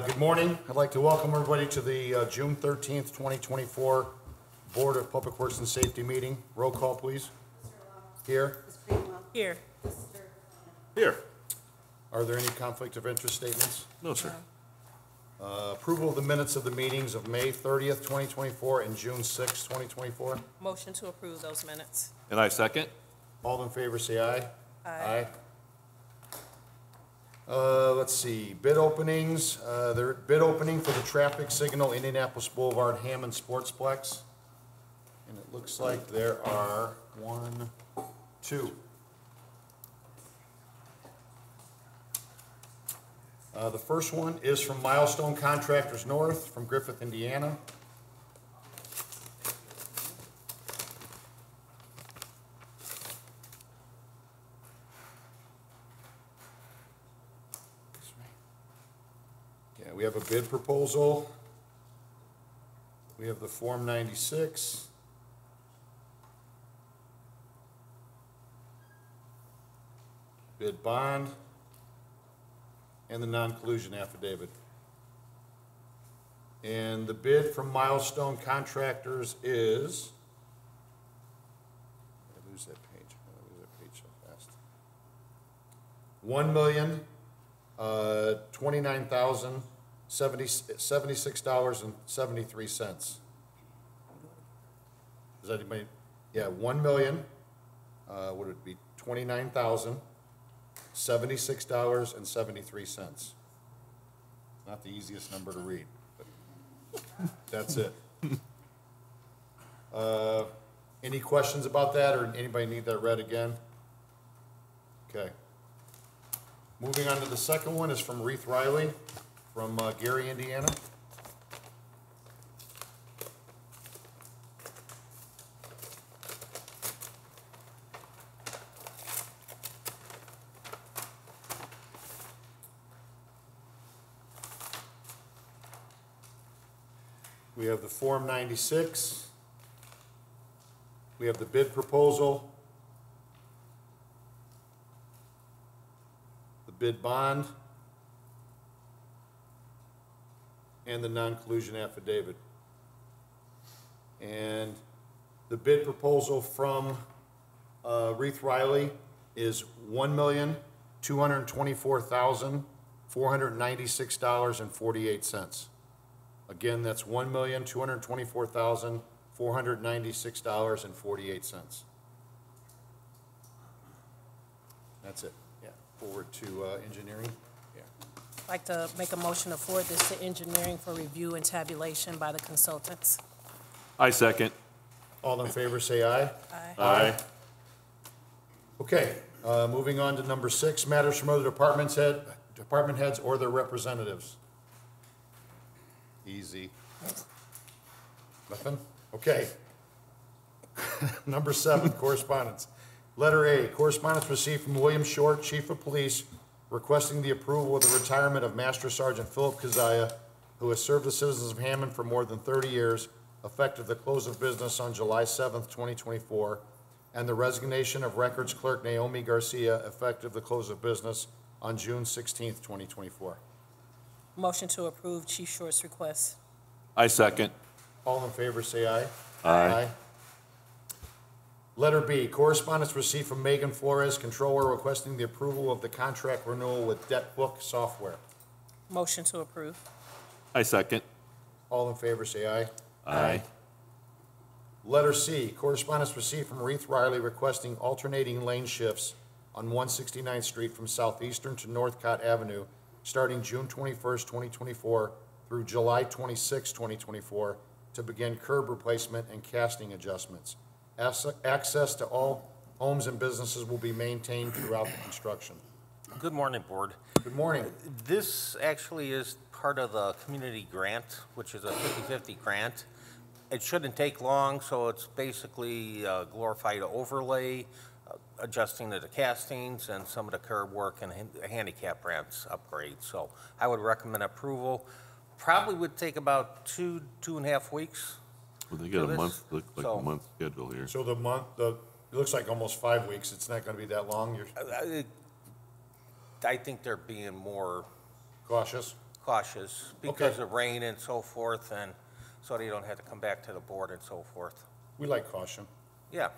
Good morning. I'd like to welcome everybody to the June 13th, 2024 Board of Public Works and Safety meeting. Roll call, please. Here. Here. Here. Are there any conflict of interest statements? No, sir. Approval of the minutes of the meetings of May 30th, 2024 and June 6th, 2024. Motion to approve those minutes. And I second. All in favor, say aye. Aye. Let's see, bid openings. There bid opening for the traffic signal Indianapolis Boulevard Hammond Sportsplex. And it looks like there are 1, 2. The first one is from Milestone Contractors North from Griffith, Indiana. Yeah, we have a bid proposal. We have the Form 96. Bid bond. And the non-collusion affidavit. And the bid from Milestone Contractors is, I lose that page so fast. $1,029,076.73. Does anybody? Yeah, 1,000,000. Would it be 29,000? $76.73. Not the easiest number to read, but that's it. Any questions about that, or anybody need that read again? Okay. Moving on to the second one is from Reith Riley from Gary, Indiana. We have the Form 96. We have the bid proposal, the bid bond, and the non-collusion affidavit. And the bid proposal from Reith Riley is $1,224,496.48. Again, that's $1,224,496.48. That's it. Yeah. Forward to engineering. Yeah. I'd like to make a motion to forward this to engineering for review and tabulation by the consultants. I second. All in favor, say aye. Aye. Aye. Okay. Moving on to number 6, matters from other department heads or their representatives. Easy. Nothing? Okay. Number 7, correspondence. Letter A, correspondence received from William Short, Chief of Police, requesting the approval of the retirement of Master Sergeant Philip Kazaya, who has served the citizens of Hammond for more than 30 years, effective the close of business on July 7th, 2024, and the resignation of Records Clerk Naomi Garcia, effective the close of business on June 16th, 2024. Motion to approve Chief Short's request. I second. All in favor, say aye. Aye. Letter B, correspondence received from Megan Flores, Controller, requesting the approval of the contract renewal with DebtBook Software. Motion to approve. I second. All in favor, say aye. Aye. Letter C, correspondence received from Reith Riley requesting alternating lane shifts on 169th Street from Southeastern to Northcott Avenue, starting June 21st, 2024 through July 26, 2024, to begin curb replacement and casting adjustments. Access to all homes and businesses will be maintained throughout the construction. Good morning, Board. Good morning. This actually is part of the community grant, which is a 50-50 grant. It shouldn't take long, so it's basically a glorified overlay, adjusting to the castings and some of the curb work and handicap ramps upgrades. So I would recommend approval. Probably would take about 2.5 weeks. Well, they got a month, look like a month schedule here. So it looks like almost 5 weeks. It's not going to be that long. I think they're being more cautious. cautious because of rain and so forth, and so they don't have to come back to the board and so forth. We like caution. Yeah.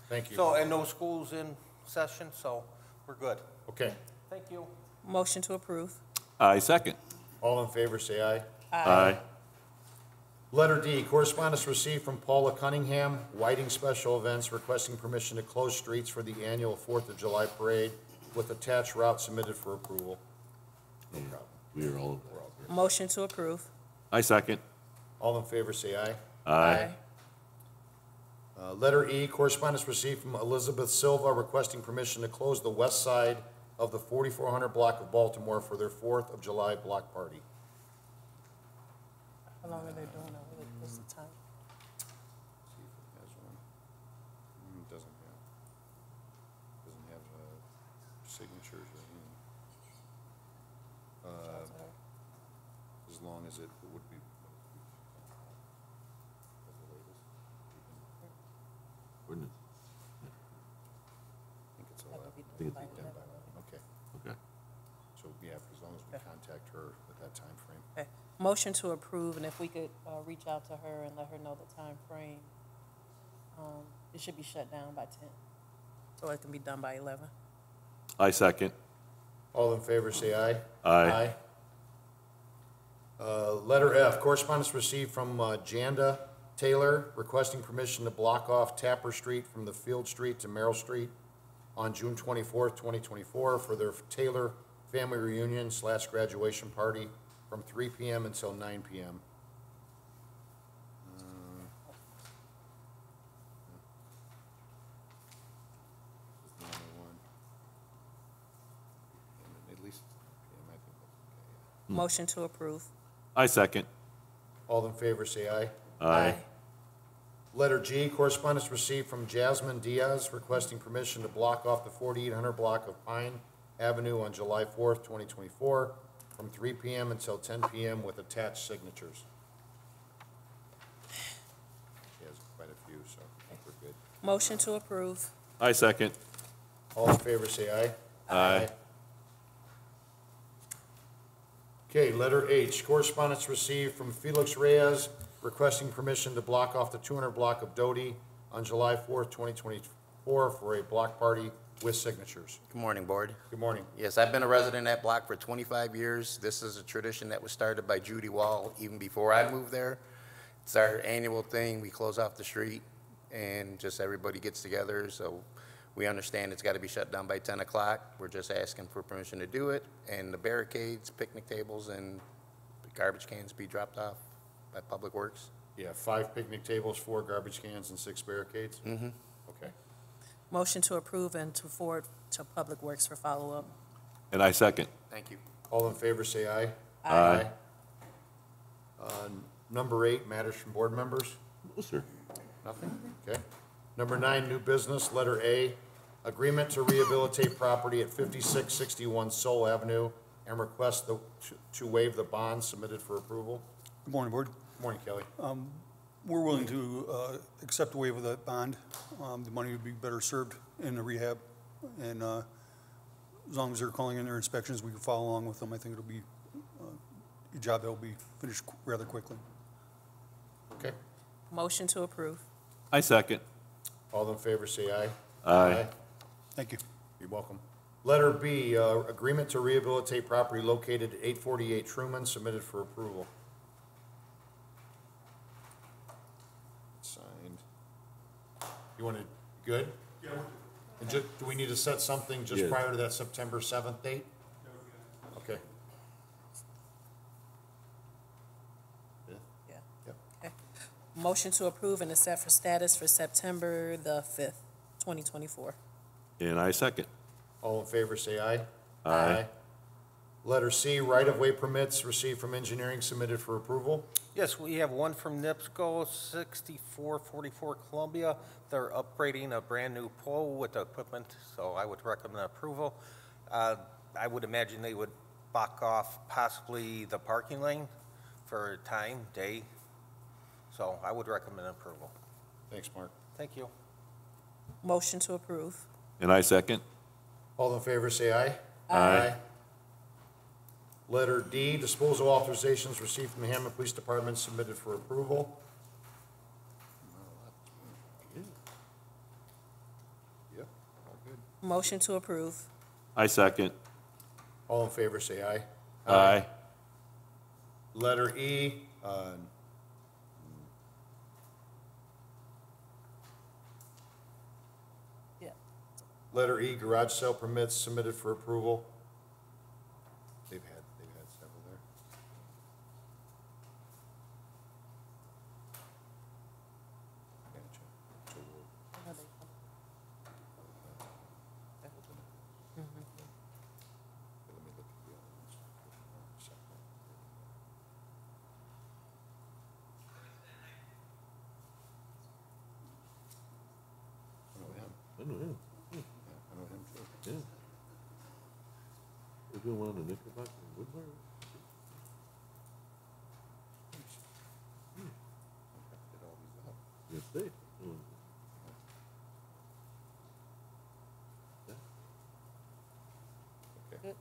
Thank you. So, and no school's in session, so we're good. Okay. Thank you. Motion to approve. I second. All in favor, say aye. Aye. Letter D, correspondence received from Paula Cunningham, Whiting Special Events, requesting permission to close streets for the annual 4th of July parade with attached route submitted for approval. No problem. We are all, Motion to approve. I second. All in favor, say aye. Aye. Letter E, correspondence received from Elizabeth Silva requesting permission to close the west side of the 4400 block of Baltimore for their 4th of July block party. How long are they doing it? What's the time? See if it has one. Doesn't have signatures or anything. As long as it would be. Ordinance. I think it's 11. I think it's 10 by 11. Okay, Okay. so yeah, as long as we contact her with that time frame. Okay. Motion to approve, and if we could reach out to her and let her know the time frame. It should be shut down by 10, so it can be done by 11. I second. All in favor, say aye. Aye. Letter F, correspondence received from Janda Taylor requesting permission to block off Tapper Street from the Field Street to Merrill Street on June 24th, 2024 for their Taylor family reunion / graduation party from 3 p.m. until 9 p.m. At least, I think that's okay. Motion to approve. I second. All in favor, say aye. Aye. Letter G, correspondence received from Jasmine Diaz requesting permission to block off the 4800 block of Pine Avenue on July 4th, 2024, from 3 p.m. until 10 p.m. with attached signatures. She has quite a few, so I think we're good. Motion to approve. I second. All in favor, say aye. Aye. Okay, letter H, correspondence received from Felix Reyes requesting permission to block off the 200 block of Doty on July 4th, 2024 for a block party with signatures. Good morning, Board. Good morning. Yes, I've been a resident of that block for 25 years. This is a tradition that was started by Judy Wall even before I moved there. It's our annual thing. We close off the street and just everybody gets together. So we understand it's got to be shut down by 10 o'clock. We're just asking for permission to do it. And the barricades, picnic tables, and garbage cans be dropped off by Public Works. Yeah, 5 picnic tables, 4 garbage cans, and 6 barricades? Mm-hmm. Okay. Motion to approve and to forward to Public Works for follow-up. And I second. Thank you. All in favor, say aye. Aye. Number 8, matters from board members. No, sir. Nothing? Okay. Number 9, new business, letter A, agreement to rehabilitate property at 5661 Soul Avenue and request to waive the bond submitted for approval. Good morning, Board. Good morning, Kelly. We're willing to accept the waiver of that bond. The money would be better served in the rehab, and as long as they're calling in their inspections, we can follow along with them. I think it'll be a job that will be finished rather quickly. Okay. Motion to approve. I second. All in favor, say aye. Aye. Thank you. You're welcome. Letter B, agreement to rehabilitate property located at 848 Truman, submitted for approval. Signed. You want to, good? Yeah. And do we need to set something just Yeah. prior to that September 7th date? Okay. Yeah. Yep. Okay. Motion to approve and to set for status for September the 5th, 2024. And I second. All in favor, say aye. Aye. Letter C, right-of-way permits received from engineering, submitted for approval. Yes, we have one from NIPSCO, 6444 Columbia. They're upgrading a brand-new pole with the equipment, so I would recommend approval. I would imagine they would block off possibly the parking lane for time, day. So I would recommend approval. Thanks, Mark. Thank you. Motion to approve. And I second. All in favor, say aye. Aye. Letter D, disposal authorizations received from the Hammond Police Department submitted for approval. Yep, all good. Motion to approve. I second. All in favor, say aye. Aye. Letter E, Yeah. letter E, garage sale permits submitted for approval. They've had several there. Gotcha. So we'll open it. Let me look at the other ones. I know him. I know him. Yeah, I know him too. Yeah. We're doing one on the Knickerbocker in Woodburn. Did all these up. Yes, they. Okay.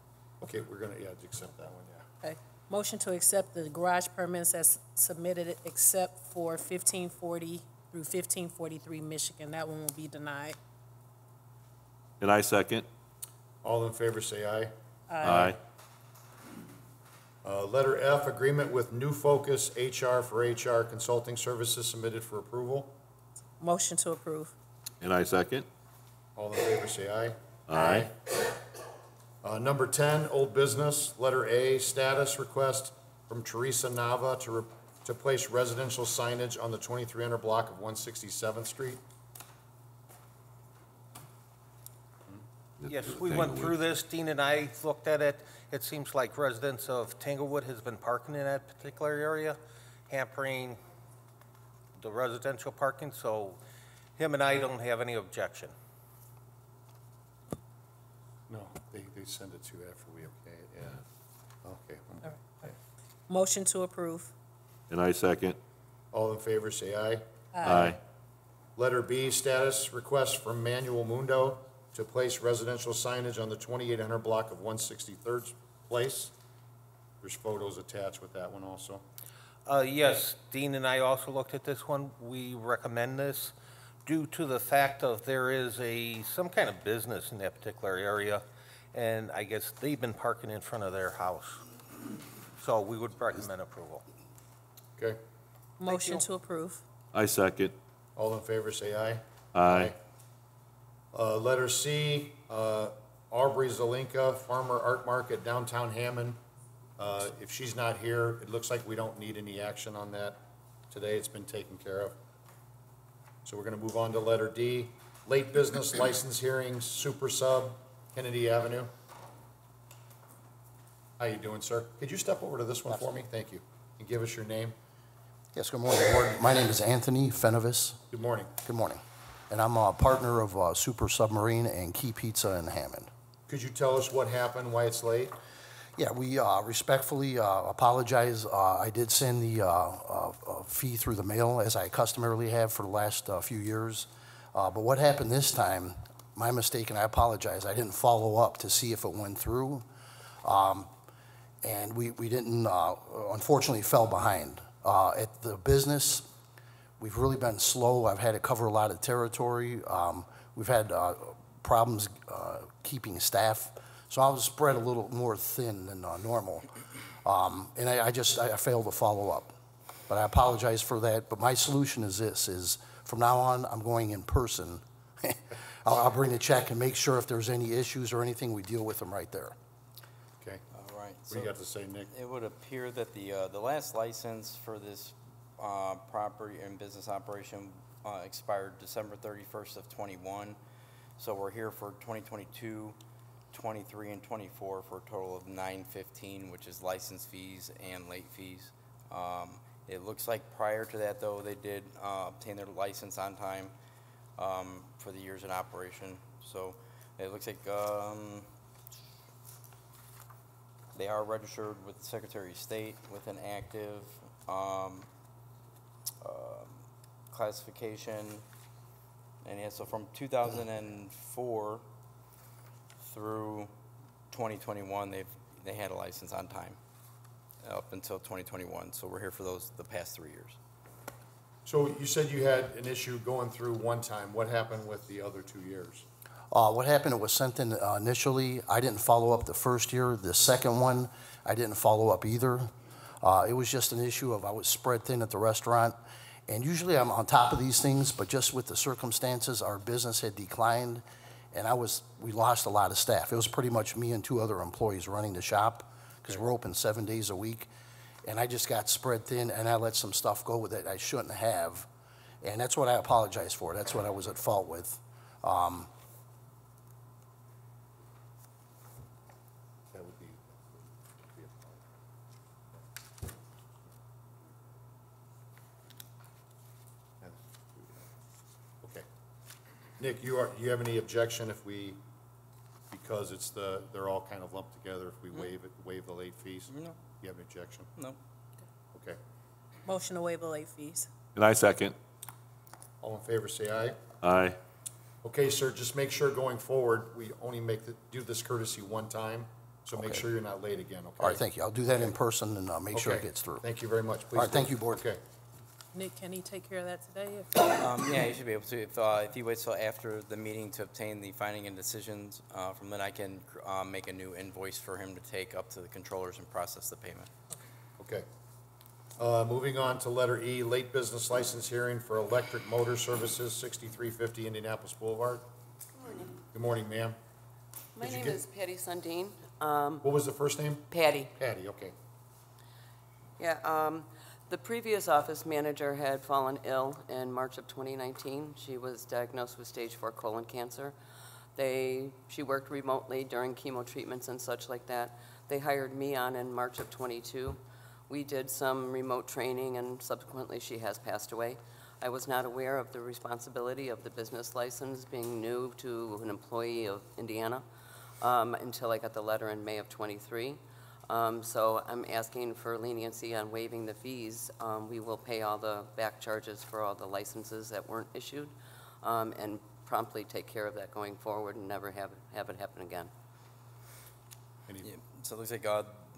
Okay, we're gonna, yeah, accept that one, yeah. Okay. Motion to accept the garage permits as submitted except for 1540 through 1543 Michigan. That one will be denied. And I second. All in favor, say aye. Aye. Letter F, agreement with New Focus HR for HR consulting services submitted for approval. Motion to approve. And I second. All in favor, say aye. Aye. Number 10, old business, letter A, status request from Teresa Nava to place residential signage on the 2300 block of 167th Street. Yes, we went through this, Dean and I looked at it. It seems like residents of Tanglewood has been parking in that particular area, hampering the residential parking, so him and I don't have any objection. No, they send it to you after we okay it, yeah. Okay. Okay. Motion to approve. And I second. All in favor, say aye. Aye. Letter B, status request from Manuel Mundo to place residential signage on the 2800 block of 163rd Place. There's photos attached with that one also. Yes, Dean and I also looked at this one. We recommend this due to the fact of there is some kind of business in that particular area, and I guess they've been parking in front of their house. So we would recommend approval. Okay? Motion to approve. I second. All in favor, say aye. Aye. Letter C, Aubrey Zelinka, Farmer Art Market, downtown Hammond. If she's not here, it looks like we don't need any action on that today. It's been taken care of. So we're gonna move on to letter D, late business license hearings, super sub, Kennedy Avenue. How you doing, sir? Could you step over to this one for me? Thank you. And give us your name. Yes, good morning, Board. My name is Anthony Fenovis. Good morning. Good morning. And I'm a partner of Super Submarine and Key Pizza in Hammond. Could you tell us what happened, why it's late? Yeah, we respectfully apologize. I did send the fee through the mail, as I customarily have for the last few years. But what happened this time, my mistake, and I apologize, I didn't follow up to see if it went through. And we didn't, unfortunately, fell behind. At the business, we've really been slow. I've had to cover a lot of territory. We've had problems keeping staff. So I was spread a little more thin than normal. And I failed to follow up. But I apologize for that. But my solution is this, is from now on, I'm going in person. I'll bring the check and make sure if there's any issues or anything, we deal with them right there. Okay. All right. What do you got to say, Nick? It would appear that the last license for this property and business operation expired December 31st of 21. So we're here for 2022, 23, and 24 for a total of $915, which is license fees and late fees. It looks like prior to that, though, they did obtain their license on time for the years in operation. So it looks like they are registered with the Secretary of State with an active classification. And yeah, so from 2004 through 2021, they had a license on time up until 2021. So we're here for the past 3 years. So you said you had an issue going through one time. What happened with the other 2 years? What happened, it was sent in initially. I didn't follow up the first year. The second one, I didn't follow up either. It was just an issue of I was spread thin at the restaurant. And usually I'm on top of these things, but just with the circumstances, our business had declined, and we lost a lot of staff. It was pretty much me and 2 other employees running the shop, because we're open 7 days a week. And I just got spread thin, and I let some stuff go that I shouldn't have. And that's what I apologize for. That's what I was at fault with. That would be okay. Nick, you have any objection if we, because they're all kind of lumped together, if we waive the late fees? No. You have an objection? No. Okay. Motion to waive the late fees. And I second. All in favor, say aye. Aye. Okay, sir, just make sure going forward, we only do this courtesy one time, so make Okay. sure you're not late again, okay? All right, thank you. I'll do that in person and make sure it Okay. gets through. Thank you very much. Please All right, thank do. you, Board. Okay. Nick, can he take care of that today? Yeah, you should be able to. If he waits till after the meeting to obtain the finding and decisions, from then I can make a new invoice for him to take up to the controllers and process the payment. Okay. Moving on to letter E, late business license hearing for Electric Motor Services, 6350 Indianapolis Boulevard. Good morning. Good morning, ma'am. My Did you name get- is Patty Sundin. What was the first name? Patty. Patty, okay. Yeah, the previous office manager had fallen ill in March of 2019. She was diagnosed with stage 4 colon cancer. She worked remotely during chemo treatments and such like that. They hired me on in March of 22. We did some remote training, and subsequently she has passed away. I was not aware of the responsibility of the business license being new to an employee of Indiana until I got the letter in May of 23. So I'm asking for leniency on waiving the fees. We will pay all the back charges for all the licenses that weren't issued, and promptly take care of that going forward and never have it happen again. Any- Yeah, so it looks like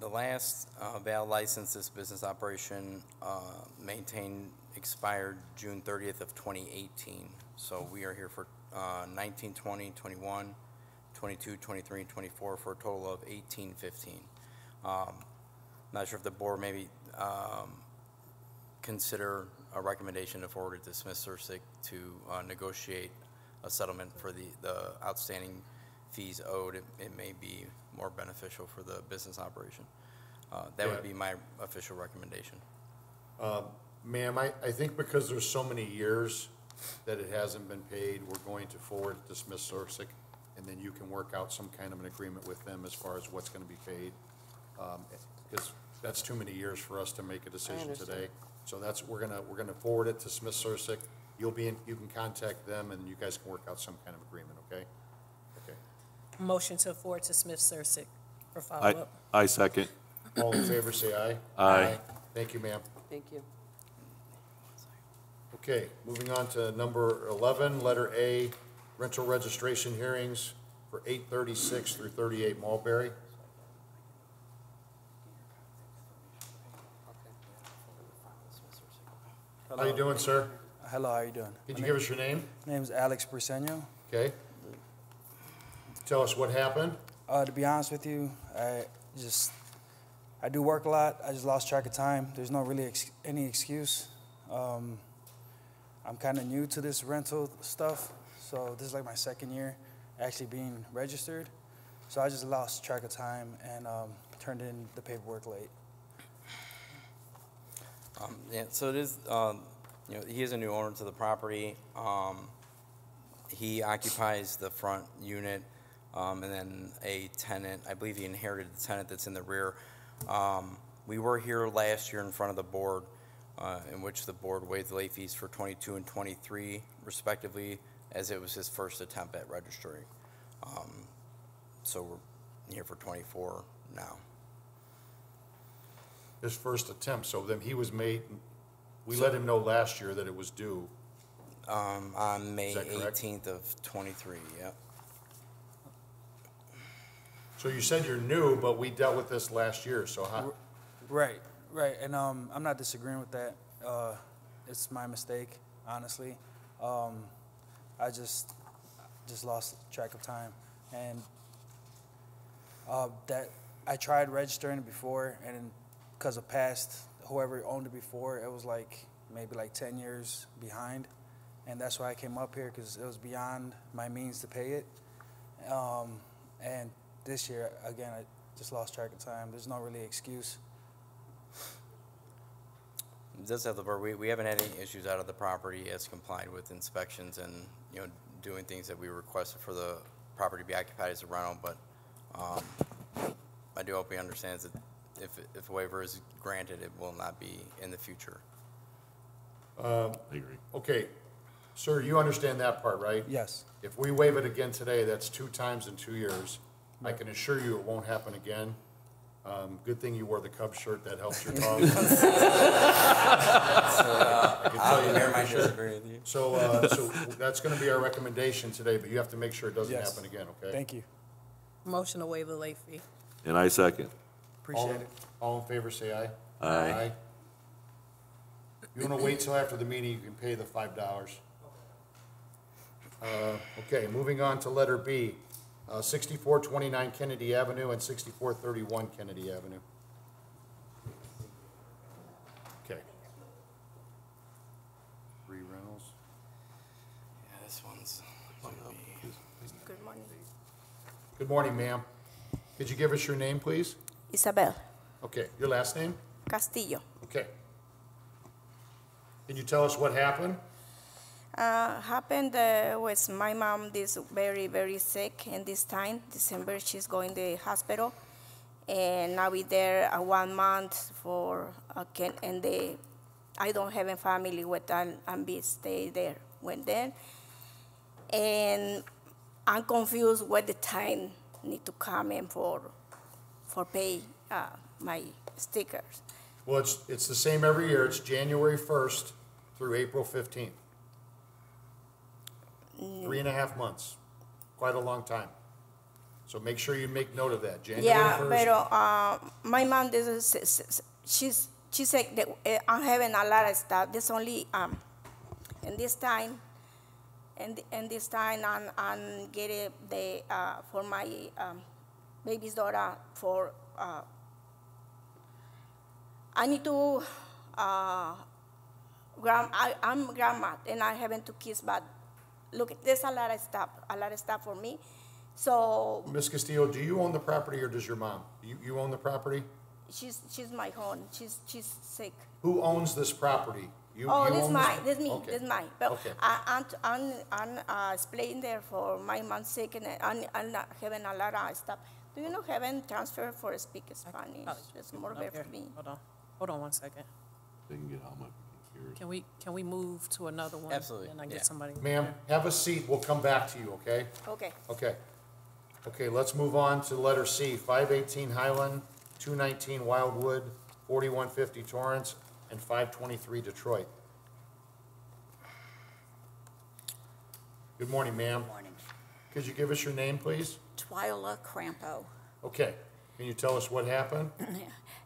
the last valid license this business operation maintained expired June 30th of 2018. So we are here for 19, 20, 21, 22, 23, and 24 for a total of 18, 15. Not sure if the board maybe consider a recommendation to forward it to Smith Sursick to negotiate a settlement for the outstanding fees owed. It may be more beneficial for the business operation. That Yeah. would be my official recommendation. Ma'am, I think because there's so many years that it hasn't been paid, we're going to forward it to Smith Sursick, and then you can work out some kind of an agreement with them as far as what's gonna be paid. Because that's too many years for us to make a decision understand. today. So we're gonna forward it to Smith Sursick. You can contact them, and you guys can work out some kind of agreement, okay? Okay. Motion to forward to Smith Sursick for I, follow-up. I second. All in favor, say aye. Aye. Thank you, ma'am. Thank you. Okay, moving on to number 11, letter A, rental registration hearings for 836 through 38 Mulberry. How you doing, sir? Hello, how you doing? Could you give us your name? My name is Alex Briseño. Okay. Tell us what happened. To be honest with you, I do work a lot. I just lost track of time. There's no really any excuse. I'm kind of new to this rental stuff, so this is like my second year actually being registered. So I just lost track of time and turned in the paperwork late. Yeah, so it is, he is a new owner to the property. He occupies the front unit, and then a tenant, I believe he inherited the tenant that's in the rear. We were here last year in front of the board, in which the board waived the late fees for 22 and 23 respectively, as it was his first attempt at registering. So we're here for 24 now. His first attempt, so then we let him know last year that it was due. On May Is that correct? 18th of 23, yep. So you said you're new, but we dealt with this last year, so how? Right, and I'm not disagreeing with that. It's my mistake, honestly. I just lost track of time, and that I tried registering it before, and because of past whoever owned it before, it was like maybe like 10 years behind, and that's why I came up here, because it was beyond my means to pay it. And this year, again, I just lost track of time. There's no really excuse. It does have the board. We haven't had any issues out of the property. It's complied with inspections and, you know, doing things that we requested for the property to be occupied as a rental, but I do hope he understands that if a waiver is granted, it will not be in the future. I agree. Okay, sir, you understand that part, right? Yes. If we waive it again today, that's 2 times in 2 years. I can assure you it won't happen again. Good thing you wore the Cubs shirt, that helps your cause. I can tell you that for sure. disagree with you. So that's gonna be our recommendation today, but you have to make sure it doesn't Yes. happen again, okay? Thank you. Motion to waive the late fee. And I second. Appreciate it. All in favor, say aye. Aye. You wanna wait till after the meeting, you can pay the $5. Okay, moving on to letter B, 6429 Kennedy Avenue and 6431 Kennedy Avenue. Okay. 3 rentals. Yeah, this one's Good morning. Good morning, ma'am. Could you give us your name, please? Isabel Okay, your last name? Castillo. Okay. Can you tell us what happened? Happened with my mom is very, very sick, and this time, December, she's going to the hospital. And now we there 1 month for, and I don't have a family with and be stay there. Went there. And I'm confused what the time need to come in for pay my stickers. Well, it's the same every year. It's January 1st through April 15th. 3.5 months. Quite a long time. So make sure you make note of that. January Yeah, 1st. but my mom, she said that I'm having a lot of stuff. This only, and this time, I'm getting the, for my baby's daughter for, I need to, I'm grandma, and I'm having 2 kids, but look, there's a lot of stuff for me. So Ms. Castillo, do you own the property or does your mom? You own the property? she's my own. She's sick. Who owns this property? You This own mine. This me. Okay. This mine. But Okay. I'm explaining there for my mom's sick, and I'm not having a lot of stuff. Do you know having transfer for speak Spanish? It's more better Here, for me. Hold on 1 second. They can get all my computers. Can we move to another one? Absolutely, And I yeah. get somebody. Ma'am, have a seat. We'll come back to you, okay? Okay. Okay. Okay, let's move on to letter C, 518 Highland, 219 Wildwood, 4150 Torrance, and 523 Detroit. Good morning, ma'am. Morning. Could you give us your name, please? Twyla Crampo. Okay. Can you tell us what happened?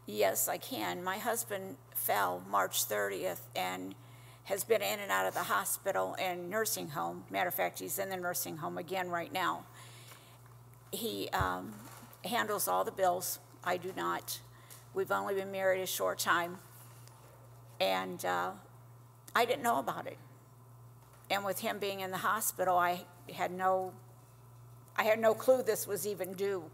Yes, I can. My husband fell March 30th and has been in and out of the hospital and nursing home. Matter of fact, he's in the nursing home again right now. He handles all the bills. I do not. We've only been married a short time. And I didn't know about it. And with him being in the hospital, I had no clue this was even due.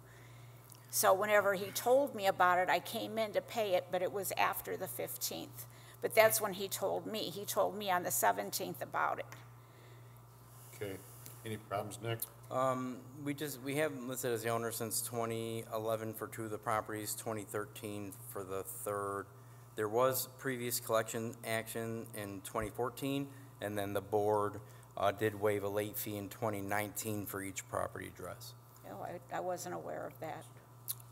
So whenever he told me about it, I came in to pay it, but it was after the 15th. But that's when he told me. He told me on the 17th about it. Okay. Any problems, Nick? We have him listed as the owner since 2011 for 2 of the properties, 2013 for the 3rd. There was previous collection action in 2014, and then the board did waive a late fee in 2019 for each property address. Oh, I wasn't aware of that.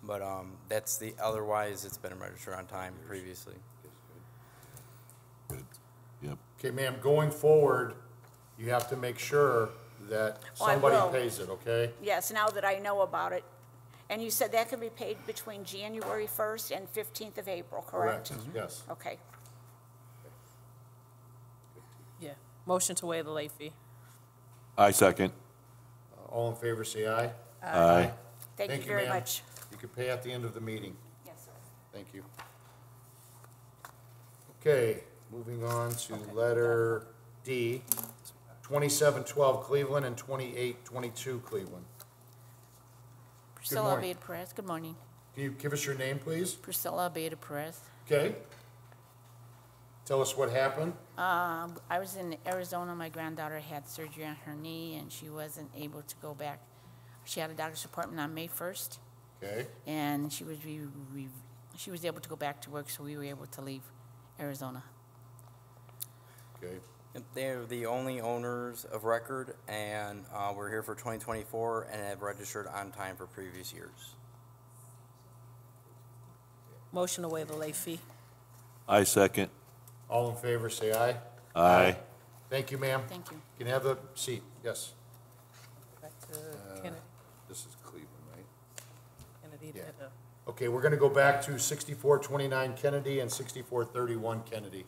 But that's otherwise it's been registered on time previously. Good. Yep. Okay, ma'am, going forward, you have to make sure that Oh, I somebody will. pays it, okay? Yes, now that I know about it. And you said that can be paid between January 1st and 15th of April, correct? Yes. Okay. Yeah. Motion to waive the late fee. I second. All in favor, say aye. Aye. Thank you very ma'am. much. You can pay at the end of the meeting. Yes, sir. Thank you. Okay, moving on to letter D, 2712 Cleveland and 2822 Cleveland. Priscilla morning. Beta Perez, good morning. Can you give us your name, please? Priscilla Beta Perez. Okay. Tell us what happened. I was in Arizona. My granddaughter had surgery on her knee, and she wasn't able to go back. She had a doctor's appointment on May 1st, Okay, and she was she was able to go back to work, so we were able to leave Arizona. okay. They're the only owners of record, and we're here for 2024 and have registered on time for previous years. Motion to waive the late fee. I second. All in favor, say aye. Aye. Thank you, ma'am. Thank you. You can have the seat, yes. Back to Kennedy. This is Cleveland, right? Kennedy Yeah. did Okay, we're gonna go back to 6429 Kennedy and 6431 Kennedy.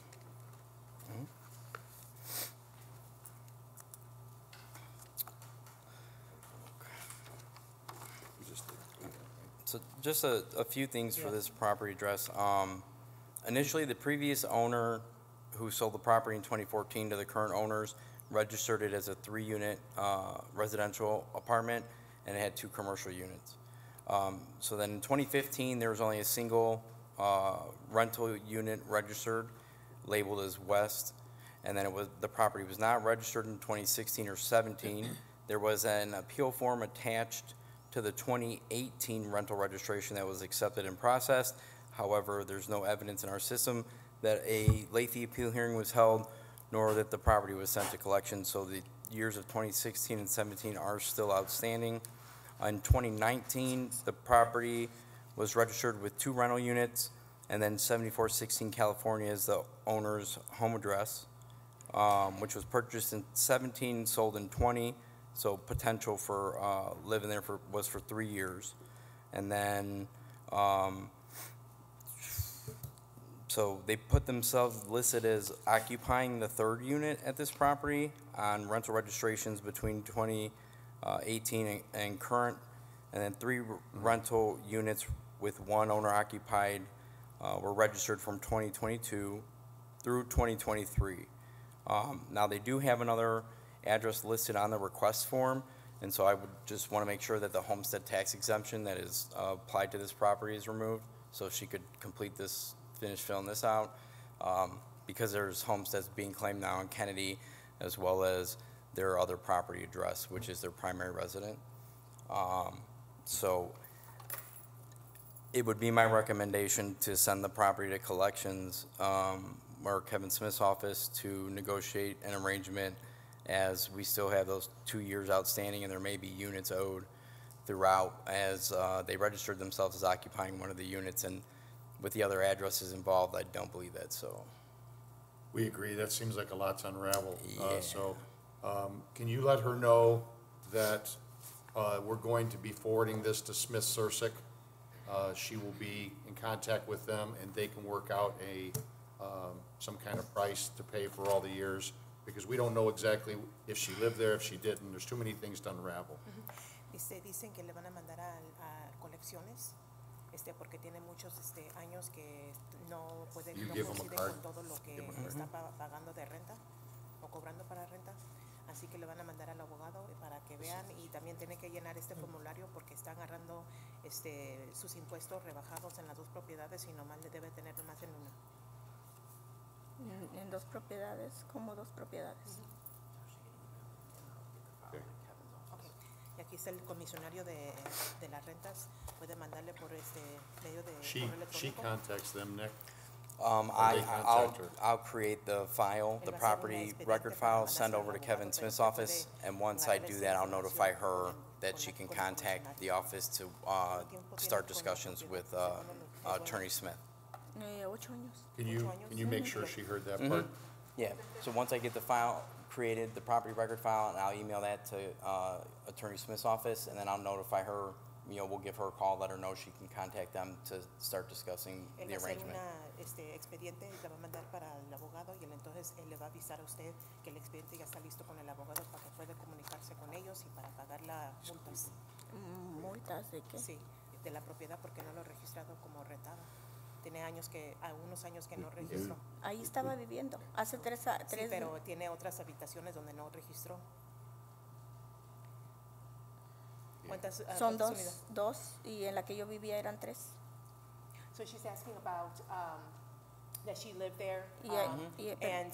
So just a few things for this property address. Initially, the previous owner who sold the property in 2014 to the current owners registered it as a 3-unit residential apartment, and it had 2 commercial units. So then in 2015, there was only a single rental unit registered, labeled as West, and then the property was not registered in 2016 or 17. There was an appeal form attached to the 2018 rental registration that was accepted and processed. However, there's no evidence in our system that a late fee appeal hearing was held, nor that the property was sent to collection, so the years of 2016 and 17 are still outstanding. In 2019, the property was registered with 2 rental units, and then 7416 California is the owner's home address, which was purchased in 17, sold in 20, so potential for living there was for 3 years. And then, so they put themselves listed as occupying the 3rd unit at this property on rental registrations between 2018 and current, and then 3 rental units with 1 owner occupied were registered from 2022 through 2023. Now they do have another address listed on the request form, and so I would just want to make sure that the homestead tax exemption that is applied to this property is removed, so she could finish filling this out, because there's homesteads being claimed now in Kennedy, as well as their other property address, which is their primary resident. So it would be my recommendation to send the property to collections, or Kevin Smith's office, to negotiate an arrangement, as we still have those 2 years outstanding and there may be units owed throughout, as they registered themselves as occupying one of the units, and with the other addresses involved, I don't believe that, so. We agree, that seems like a lot to unravel. Yeah. Can you let her know that we're going to be forwarding this to Smith Sursick? She will be in contact with them, and they can work out some kind of price to pay for all the years, because we don't know exactly if she lived there, if she didn't. There's too many things to unravel. Dicen que le van a mandar a colecciones, porque tiene muchos años que no puede, You no give them a coincide card. con todo lo que está pagando de renta o cobrando para renta. Así que le van a mandar al abogado para que vean, y también tiene que llenar este formulario porque está agarrando sus impuestos rebajados en las 2 propiedades y nomás le debe tener nomás en una. En 2 propiedades, como 2 propiedades. Okay. Y aquí está el comisionario de las rentas, puede mandarle por medio de She correo electrónico. contacts them, Nick. they contact her. I'll create the file, the property record file, send over to Kevin Smith's office, and once I do that, I'll notify her that she can contact the office to start discussions with Attorney Smith. 8 años. Can you make sure she heard that part? Yeah, so once I get the file created, the property record file, and I'll email that to Attorney Smith's office, and then I'll notify her you know, we'll give her a call, let her know she can contact them to start discussing Él the va a hacer arrangement. una expediente, la va a mandar para el abogado y entonces él le va a avisar a usted que el expediente ya está listo con el abogado para que pueda comunicarse con ellos y para pagar la multas. ¿Multas de qué? Sí, de la propiedad porque no lo ha registrado como rentada. Tiene unos años que no registró. Ahí estaba viviendo, hace tres Sí, pero tiene otras habitaciones donde no registró. ¿Cuántas, son cuántas unidades? dos, y en la que yo vivía eran 3. So she's asking about that she lived there. And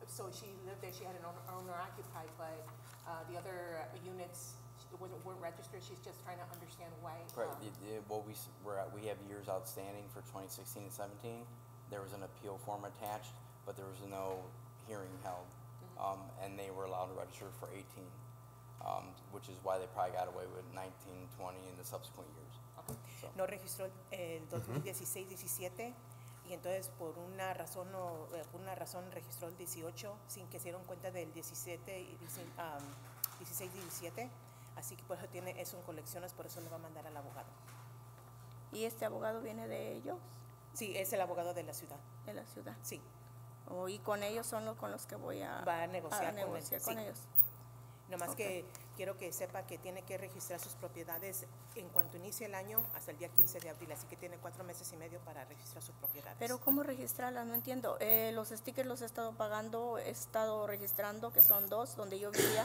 So she lived there, she had an owner occupied, but the other units weren't registered. She's just trying to understand why. Right, what we have years outstanding for 2016 and 17. There was an appeal form attached, but there was no hearing held. And they were allowed to register for 18, which is why they probably got away with 19, 20 in the subsequent years. So. No registró el 2016-17 y entonces por una razón registró el 18 sin que se dieron cuenta del 17 y 16 y 17. Así que por eso tiene eso en colecciones, por eso lo va a mandar al abogado. ¿Y este abogado viene de ellos? Sí, es el abogado de la ciudad. De la ciudad. Sí. Y con ellos son los con los que voy a negociar con ellos. Nomás que quiero que sepa que tiene que registrar sus propiedades en cuanto inicie el año hasta el día 15 de abril, así que tiene 4 meses y medio para registrar sus propiedades. Pero ¿cómo registrarlas? No entiendo. Los stickers los he estado pagando, he estado registrando, que son 2, donde yo vivía.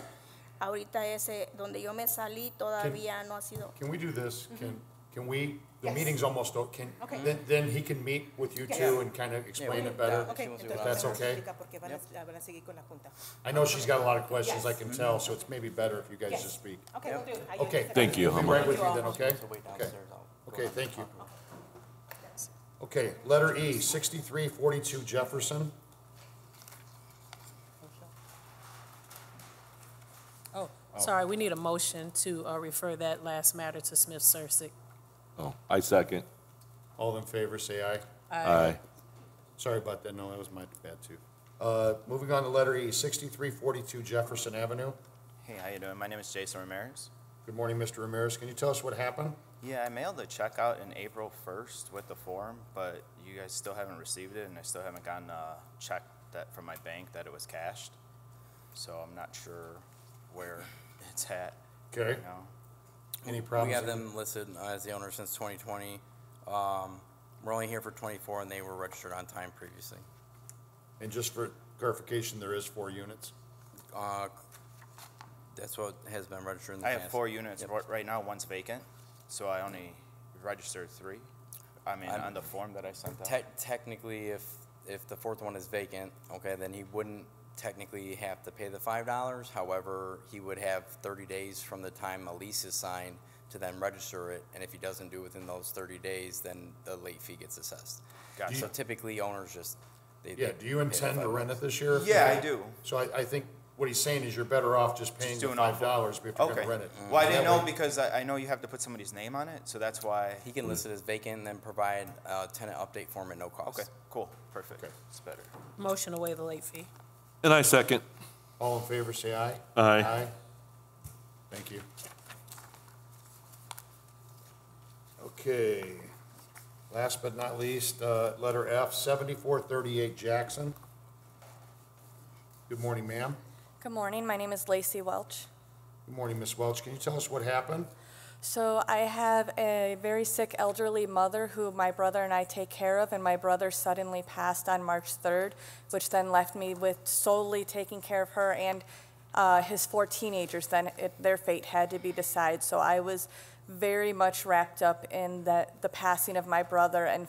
Ahorita ese, donde yo me salí, todavía no ha sido. Can we do this? Can we, the Yes. meeting's almost over, then he can meet with you two and kind of explain it better? Okay, If entonces that's vamos a okay? explicar porque van a seguir con la junta. I know she's got a lot of questions, I Yes. can tell, so it's maybe better if you guys Yes. just speak. Okay, we'll do it. Okay. Thank you, We'll be Hammond. right with you then, okay? So wait Okay. downstairs, I'll go Okay, on. thank you. Okay, letter E, 6342 Jefferson. Oh, sorry, we need a motion to refer that last matter to Smith Sursick. Oh, I second. All in favor, say aye. Aye. Sorry about that, no, that was my bad too. Moving on to letter E, 6342 Jefferson Avenue. Hey, how you doing? My name is Jason Ramirez. Good morning, Mr. Ramirez. Can you tell us what happened? Yeah, I mailed the check out in April 1st with the form, but you guys still haven't received it, and I still haven't gotten a check that from my bank that it was cashed. So I'm not sure where it's at. Okay. You know? Any problems? We have them listed as the owner since 2020. We're only here for 24, and they were registered on time previously. And just for clarification, there is 4 units? That's what has been registered in the I past. have 4 units. Yep. Right now, one's vacant, so I only registered 3. I mean, on the form that I sent out. Technically, if the 4th one is vacant, okay, then he wouldn't technically have to pay the $5. However, he would have 30 days from the time a lease is signed to then register it, and if he doesn't do it within those 30 days, then the late fee gets assessed. Gotcha. So typically, owners just, Yeah, do you intend to rent it this year? Yeah, I do. So I think what he's saying is you're better off just paying the doing all $5 if you're gonna Okay. rent it. Well, I didn't That know way- because I know you have to put somebody's name on it, so that's why. He can list it as vacant and then provide a tenant update form at no cost. Okay, cool, perfect. Okay. It's better. Motion to waive the late fee. And I second. All in favor, say aye. Aye. Aye. Thank you. Okay. Last but not least, letter F, 7438 Jackson. Good morning, ma'am. Good morning. My name is Lacey Welch. Good morning, Ms. Welch. Can you tell us what happened? So I have a very sick elderly mother who my brother and I take care of, and my brother suddenly passed on March 3rd, which then left me with solely taking care of her and his 4 teenagers. Then their fate had to be decided. So I was very much wrapped up in the passing of my brother and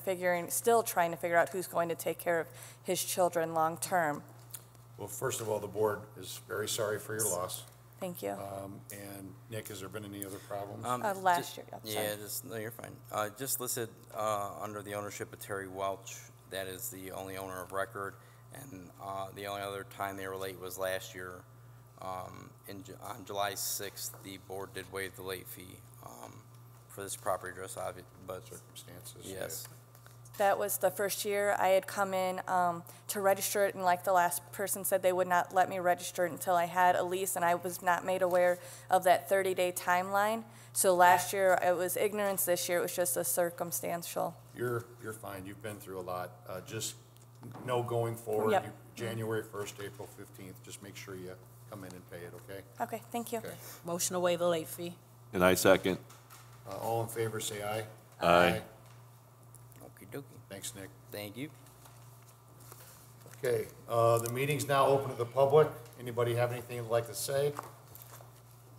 still trying to figure out who's going to take care of his children long term. Well, first of all, the board is very sorry for your loss. Thank you. And Nick, has there been any other problems? Last year, I'm sorry. Yeah, no, you're fine. Just listed under the ownership of Terry Welch, that is the only owner of record, and the only other time they were late was last year. On July 6th, the board did waive the late fee for this property address, but Circumstances. yes. That was the first year I had come in to register it, and like the last person said, they would not let me register it until I had a lease, and I was not made aware of that 30-day timeline. So last year, it was ignorance. This year, it was just a circumstantial. You're fine. You've been through a lot. Just know going forward, Yep. January 1st, April 15th, just make sure you come in and pay it, okay? Okay, thank you. Okay. Motion to waive the late fee. And I second. All in favor, say aye. Aye. Okey dokey. Thanks, Nick. Thank you. Okay, the meeting's now open to the public. Anybody have anything they'd like to say?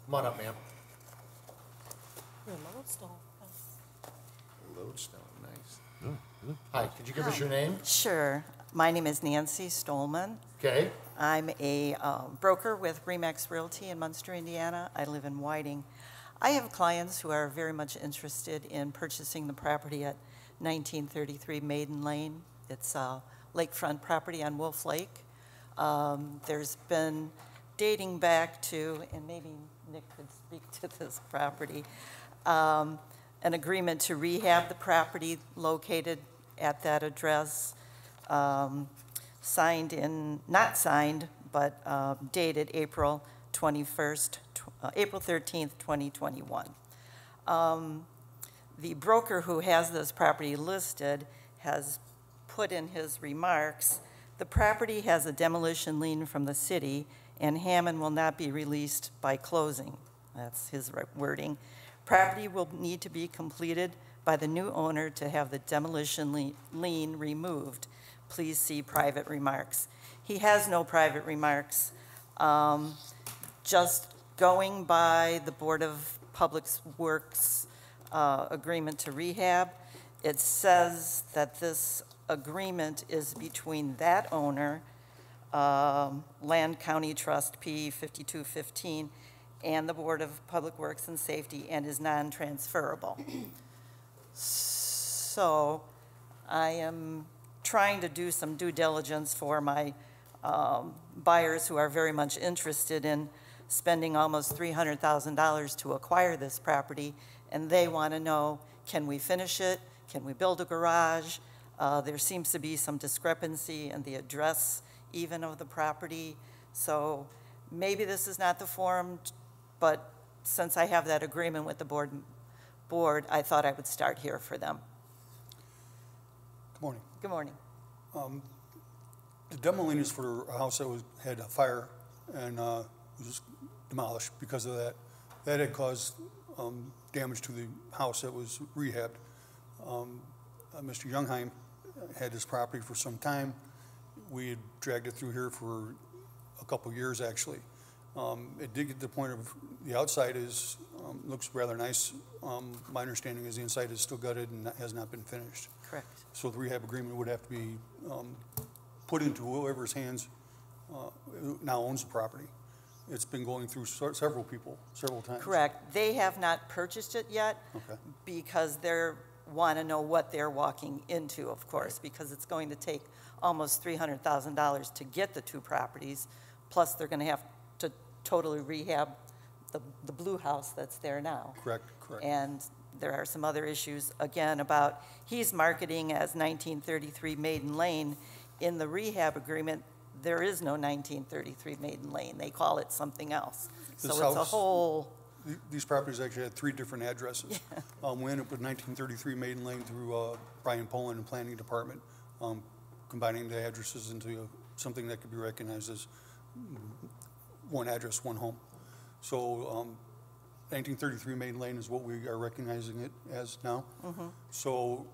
Come on up, ma'am. Lodestone, nice. Hi, could you give us your name? Sure. My name is Nancy Stolman. Okay, I'm a broker with Remax Realty in Munster, Indiana. I live in Whiting. I have clients who are very much interested in purchasing the property at 1933 Maiden Lane. It's a lakefront property on Wolf Lake. There's been dating back to, and maybe Nick could speak to this property, an agreement to rehab the property located at that address, signed in, not signed, but dated April 21st, April 13th, 2021. The broker who has this property listed has put in his remarks, the property has a demolition lien from the city and Hammond will not be released by closing. That's his wording. Property will need to be completed by the new owner to have the demolition lien removed. Please see private remarks. He has no private remarks. Just going by the Board of Public Works agreement to rehab, it says that this agreement is between that owner, Land County Trust P 5215, and the Board of Public Works and Safety, and is non-transferable. So I am trying to do some due diligence for my buyers who are very much interested in spending almost $300,000 to acquire this property, and they want to know, can we finish it? Can we build a garage? There seems to be some discrepancy in the address even of the property. So maybe this is not the forum, but since I have that agreement with the board, I thought I would start here for them. Good morning. Good morning. The demo lien is for a house that had a fire and was demolished because of that. That had caused damage to the house that was rehabbed. Mr. Youngheim had this property for some time. We had dragged it through here for a couple of years, actually. It did get to the point of the outside is looks rather nice. My understanding is the inside is still gutted and has not been finished. Correct. So the rehab agreement would have to be put into whoever's hands now owns the property. It's been going through several people, several times. Correct. They have not purchased it yet because they want to know what they're walking into, of course, because it's going to take almost $300,000 to get the two properties, plus they're going to have to totally rehab the blue house that's there now. Correct, correct. And there are some other issues, again, about he's marketing as 1933 Maiden Lane. In the rehab agreement, there is no 1933 Maiden Lane. They call it something else. So it's a whole... These properties actually had 3 different addresses. Yeah. We ended up with 1933 Maiden Lane through Brian Poland and Planning Department, combining the addresses into something that could be recognized as one address, one home. So 1933 Maiden Lane is what we are recognizing it as now. Mm-hmm. So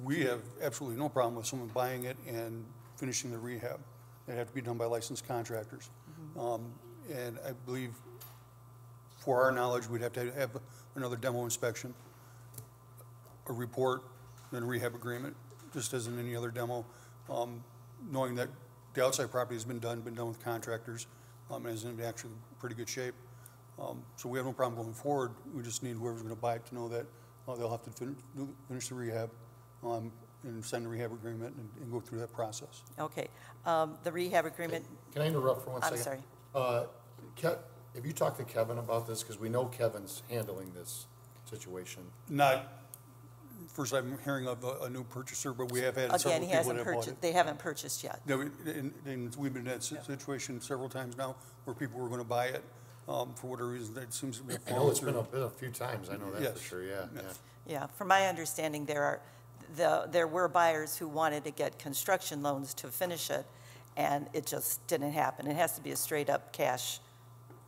we have absolutely no problem with someone buying it and finishing the rehab. They have to be done by licensed contractors. Mm-hmm. And I believe, for our knowledge, we'd have to have another demo inspection, a report, and a rehab agreement, just as in any other demo, knowing that the outside property has been done with contractors, and is in actually pretty good shape. So we have no problem going forward. We just need whoever's going to buy it to know that they'll have to finish the rehab and sign the rehab agreement and go through that process. Okay. The rehab agreement... Can I interrupt for one second? I'm sorry. Have you talked to Kevin about this? Because we know Kevin's handling this situation. Not first I'm hearing of a new purchaser, but we have had Again, several he people hasn't that have bought it. purchased, they haven't purchased yet. Yeah, and we've been in that situation several times now where people were going to buy it for whatever reason. That seems to be I know it's been a few times, I know that Yes. for sure, yeah, yeah. Yeah, from my understanding, there were buyers who wanted to get construction loans to finish it, and it just didn't happen. It has to be a straight-up cash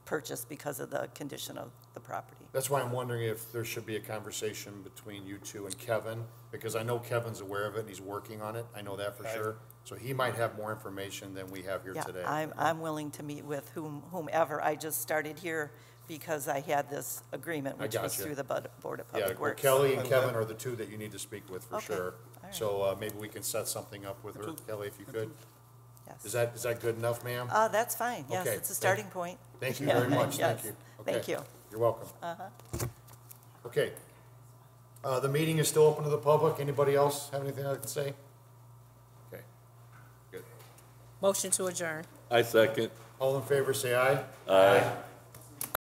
purchase because of the condition of the property. That's why I'm wondering if there should be a conversation between you two and Kevin, because I know Kevin's aware of it and he's working on it, I know that for sure. So he might have more information than we have here today. Yeah, I'm willing to meet with whomever. I just started here because I had this agreement, which was gotcha. through the Board of Yeah, Public well, Works. Kelly and Kevin are the two that you need to speak with for Okay, sure. all right. So maybe we can set something up with her, Kelly, if you could. Yes. Is that good enough, ma'am? That's fine, yes, Okay, it's a starting point. Thank you Yeah, very much, thank yes, you. Thank Okay, you. You're welcome. Uh-huh. Okay. The meeting is still open to the public. Anybody else have anything to say? Okay, good. Motion to adjourn. I second. All in favor, say aye. Aye.